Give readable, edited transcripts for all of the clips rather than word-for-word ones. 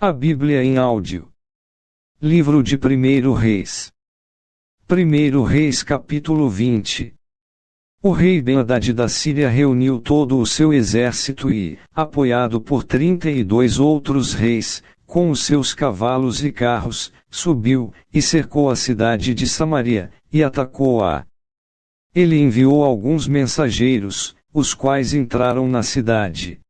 A Bíblia em áudio. Livro de 1 Reis. 1 Reis capítulo 20. O rei Ben-Hadad da Síria reuniu todo o seu exército e, apoiado por 32 outros reis, com os seus cavalos e carros, subiu, e cercou a cidade de Samaria, e atacou-a. Ele enviou alguns mensageiros, os quais entraram na cidade.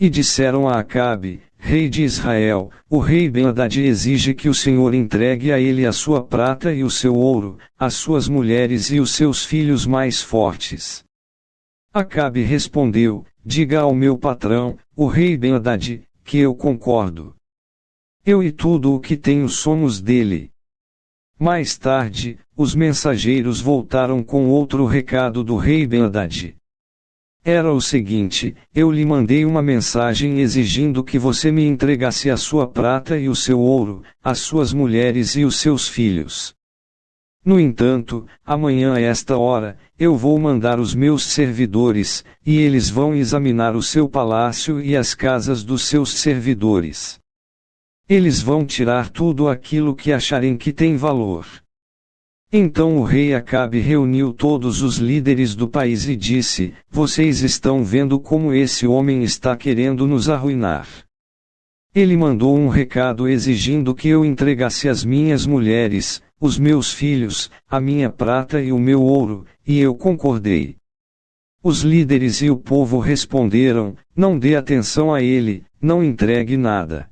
E disseram a Acabe, rei de Israel: o rei Ben-Hadad exige que o Senhor entregue a ele a sua prata e o seu ouro, as suas mulheres e os seus filhos mais fortes. Acabe respondeu: diga ao meu patrão, o rei Ben-Hadad, que eu concordo. Eu e tudo o que tenho somos dele. Mais tarde, os mensageiros voltaram com outro recado do rei Ben-Hadad. Era o seguinte: eu lhe mandei uma mensagem exigindo que você me entregasse a sua prata e o seu ouro, as suas mulheres e os seus filhos. No entanto, amanhã a esta hora, eu vou mandar os meus servidores, e eles vão examinar o seu palácio e as casas dos seus servidores. Eles vão tirar tudo aquilo que acharem que tem valor. Então o rei Acabe reuniu todos os líderes do país e disse: vocês estão vendo como esse homem está querendo nos arruinar. Ele mandou um recado exigindo que eu entregasse as minhas mulheres, os meus filhos, a minha prata e o meu ouro, e eu concordei. Os líderes e o povo responderam: não dê atenção a ele, não entregue nada.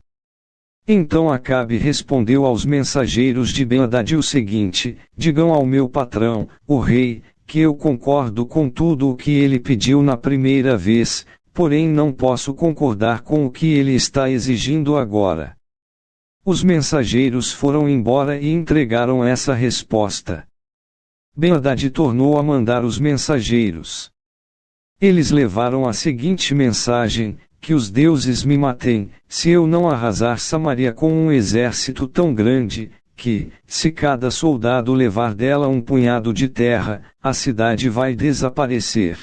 Então Acabe respondeu aos mensageiros de Ben-Hadad o seguinte: digam ao meu patrão, o rei, que eu concordo com tudo o que ele pediu na primeira vez, porém não posso concordar com o que ele está exigindo agora. Os mensageiros foram embora e entregaram essa resposta. Ben-Hadad tornou a mandar os mensageiros. Eles levaram a seguinte mensagem: que os deuses me matem, se eu não arrasar Samaria com um exército tão grande, que, se cada soldado levar dela um punhado de terra, a cidade vai desaparecer.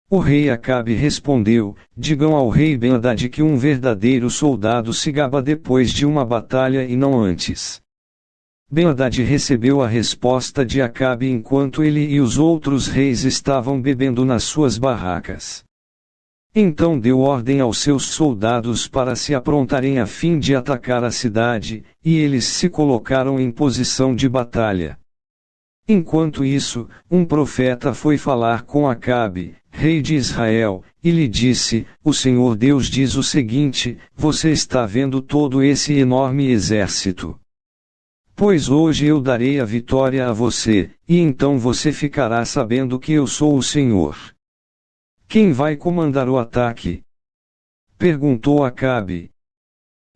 O rei Acabe respondeu: digam ao rei Ben-Hadad que um verdadeiro soldado se gaba depois de uma batalha e não antes. Ben-Hadad recebeu a resposta de Acabe enquanto ele e os outros reis estavam bebendo nas suas barracas. Então deu ordem aos seus soldados para se aprontarem a fim de atacar a cidade, e eles se colocaram em posição de batalha. Enquanto isso, um profeta foi falar com Acabe, rei de Israel, e lhe disse: o Senhor Deus diz o seguinte: você está vendo todo esse enorme exército? Pois hoje eu darei a vitória a você, e então você ficará sabendo que eu sou o Senhor. Quem vai comandar o ataque? Perguntou Acabe.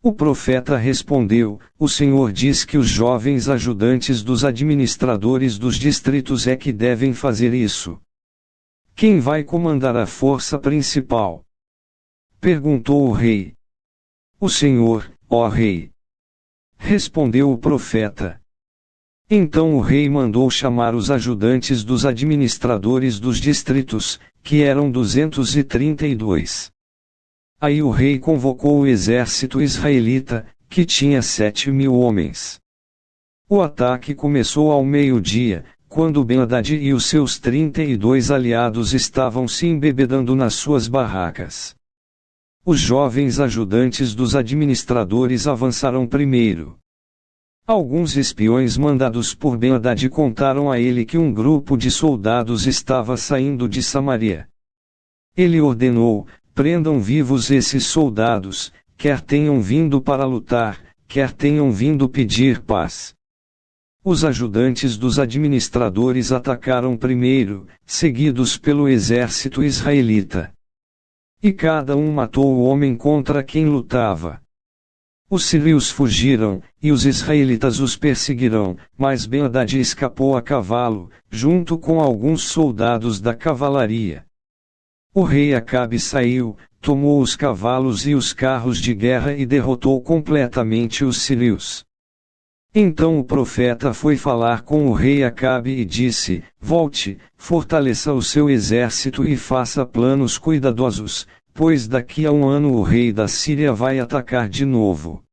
O profeta respondeu: o Senhor diz que os jovens ajudantes dos administradores dos distritos é que devem fazer isso. Quem vai comandar a força principal? Perguntou o rei. O Senhor, ó rei. Respondeu o profeta. Então o rei mandou chamar os ajudantes dos administradores dos distritos, que eram 232. Aí o rei convocou o exército israelita, que tinha 7.000 homens. O ataque começou ao meio-dia, quando Ben-Hadad e os seus 32 aliados estavam se embebedando nas suas barracas. Os jovens ajudantes dos administradores avançaram primeiro. Alguns espiões mandados por Ben-Hadad contaram a ele que um grupo de soldados estava saindo de Samaria. Ele ordenou: prendam vivos esses soldados, quer tenham vindo para lutar, quer tenham vindo pedir paz. Os ajudantes dos administradores atacaram primeiro, seguidos pelo exército israelita. E cada um matou o homem contra quem lutava. Os sírios fugiram, e os israelitas os perseguirão, mas Ben-Hadad escapou a cavalo, junto com alguns soldados da cavalaria. O rei Acabe saiu, tomou os cavalos e os carros de guerra e derrotou completamente os sírios. Então o profeta foi falar com o rei Acabe e disse: volte, fortaleça o seu exército e faça planos cuidadosos, pois daqui a um ano o rei da Síria vai atacar de novo.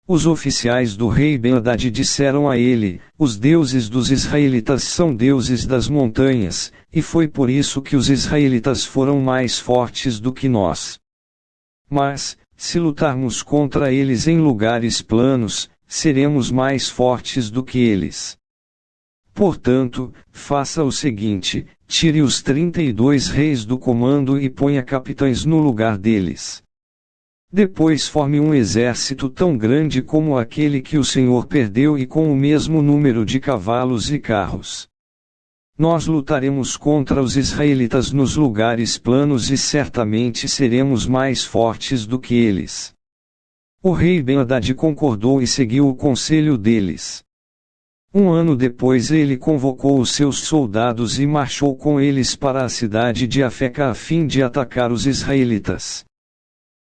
Os oficiais do rei Ben-Hadad disseram a ele: os deuses dos israelitas são deuses das montanhas, e foi por isso que os israelitas foram mais fortes do que nós. Mas, se lutarmos contra eles em lugares planos, seremos mais fortes do que eles. Portanto, faça o seguinte: tire os 32 reis do comando e ponha capitães no lugar deles. Depois forme um exército tão grande como aquele que o Senhor perdeu e com o mesmo número de cavalos e carros. Nós lutaremos contra os israelitas nos lugares planos e certamente seremos mais fortes do que eles. O rei Ben-Hadad concordou e seguiu o conselho deles. Um ano depois ele convocou os seus soldados e marchou com eles para a cidade de Afeca a fim de atacar os israelitas.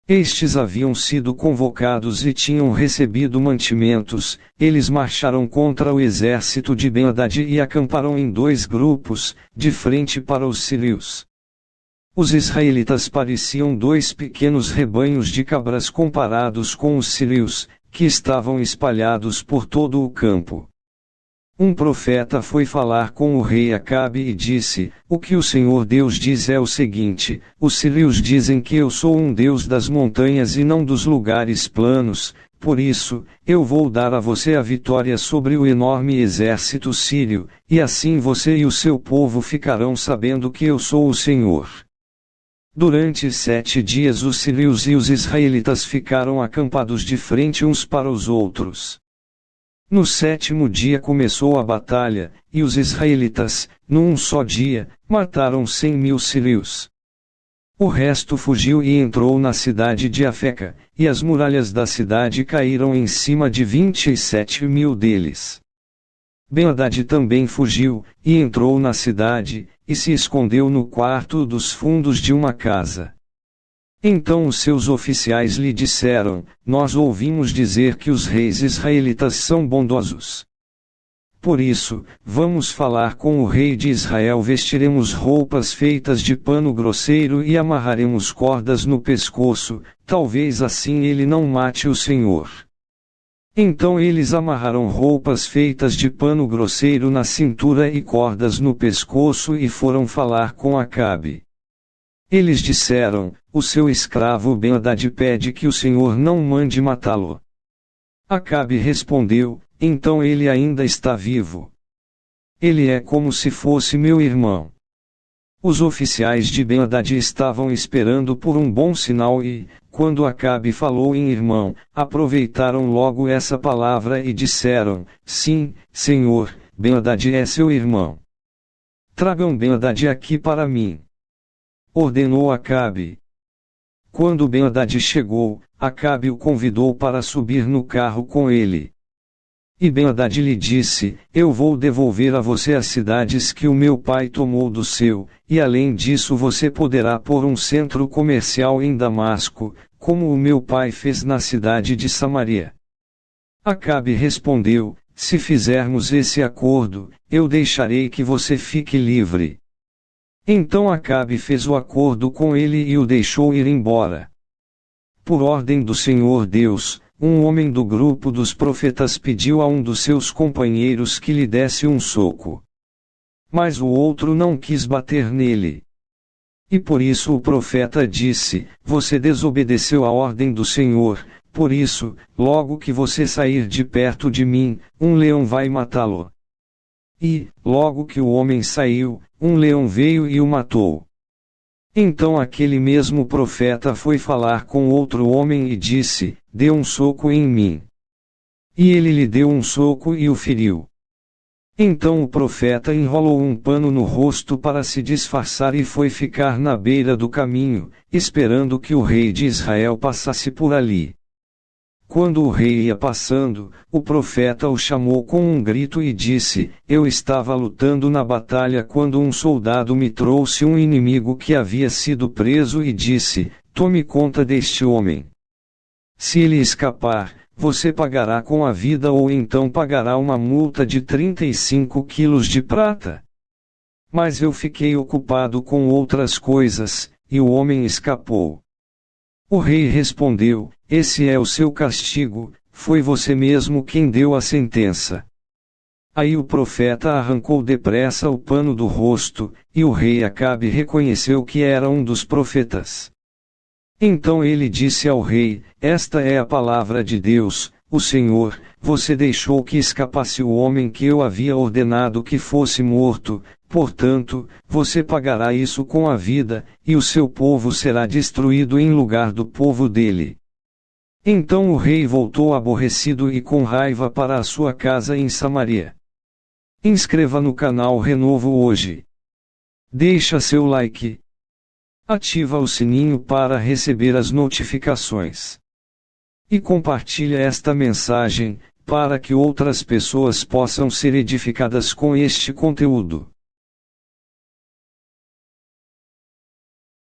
Estes haviam sido convocados e tinham recebido mantimentos. Eles marcharam contra o exército de Ben-Hadad e acamparam em 2 grupos, de frente para os sírios. Os israelitas pareciam 2 pequenos rebanhos de cabras comparados com os sírios, que estavam espalhados por todo o campo. Um profeta foi falar com o rei Acabe e disse: o que o Senhor Deus diz é o seguinte: os sírios dizem que eu sou um Deus das montanhas e não dos lugares planos, por isso, eu vou dar a você a vitória sobre o enorme exército sírio, e assim você e o seu povo ficarão sabendo que eu sou o Senhor. Durante 7 dias os sírios e os israelitas ficaram acampados de frente uns para os outros. No 7º dia começou a batalha, e os israelitas, num só dia, mataram 100.000 sírios. O resto fugiu e entrou na cidade de Afeca, e as muralhas da cidade caíram em cima de 27.000 deles. Ben-Hadad também fugiu, e entrou na cidade, e se escondeu no quarto dos fundos de uma casa. Então os seus oficiais lhe disseram: nós ouvimos dizer que os reis israelitas são bondosos. Por isso, vamos falar com o rei de Israel, vestiremos roupas feitas de pano grosseiro e amarraremos cordas no pescoço, talvez assim ele não mate o Senhor. Então eles amarraram roupas feitas de pano grosseiro na cintura e cordas no pescoço e foram falar com Acabe. Eles disseram: o seu escravo Ben-Hadad pede que o Senhor não mande matá-lo. Acabe respondeu: então ele ainda está vivo. Ele é como se fosse meu irmão. Os oficiais de Ben-Hadad estavam esperando por um bom sinal e, quando Acabe falou em irmão, aproveitaram logo essa palavra e disseram: sim, Senhor, Ben-Hadad é seu irmão. Tragam Ben-Hadad aqui para mim. Ordenou Acabe. Quando Ben-Hadad chegou, Acabe o convidou para subir no carro com ele. E Ben-Hadad lhe disse: eu vou devolver a você as cidades que o meu pai tomou do seu, e além disso você poderá pôr um centro comercial em Damasco, como o meu pai fez na cidade de Samaria. Acabe respondeu: se fizermos esse acordo, eu deixarei que você fique livre. Então Acabe fez o acordo com ele e o deixou ir embora. Por ordem do Senhor Deus, um homem do grupo dos profetas pediu a um dos seus companheiros que lhe desse um soco. Mas o outro não quis bater nele. E por isso o profeta disse: você desobedeceu a ordem do Senhor, por isso, logo que você sair de perto de mim, um leão vai matá-lo. E, logo que o homem saiu, um leão veio e o matou. Então aquele mesmo profeta foi falar com outro homem e disse: dê um soco em mim. E ele lhe deu um soco e o feriu. Então o profeta enrolou um pano no rosto para se disfarçar e foi ficar na beira do caminho, esperando que o rei de Israel passasse por ali. Quando o rei ia passando, o profeta o chamou com um grito e disse: eu estava lutando na batalha quando um soldado me trouxe um inimigo que havia sido preso e disse: tome conta deste homem. Se ele escapar, você pagará com a vida ou então pagará uma multa de 35 quilos de prata. Mas eu fiquei ocupado com outras coisas, e o homem escapou. O rei respondeu: esse é o seu castigo, foi você mesmo quem deu a sentença. Aí o profeta arrancou depressa o pano do rosto, e o rei Acabe reconheceu que era um dos profetas. Então ele disse ao rei: esta é a palavra de Deus, o Senhor, você deixou que escapasse o homem que eu havia ordenado que fosse morto, portanto, você pagará isso com a vida, e o seu povo será destruído em lugar do povo dele. Então o rei voltou aborrecido e com raiva para a sua casa em Samaria. Inscreva no canal Renovo hoje. Deixa seu like. Ativa o sininho para receber as notificações. E compartilha esta mensagem, para que outras pessoas possam ser edificadas com este conteúdo.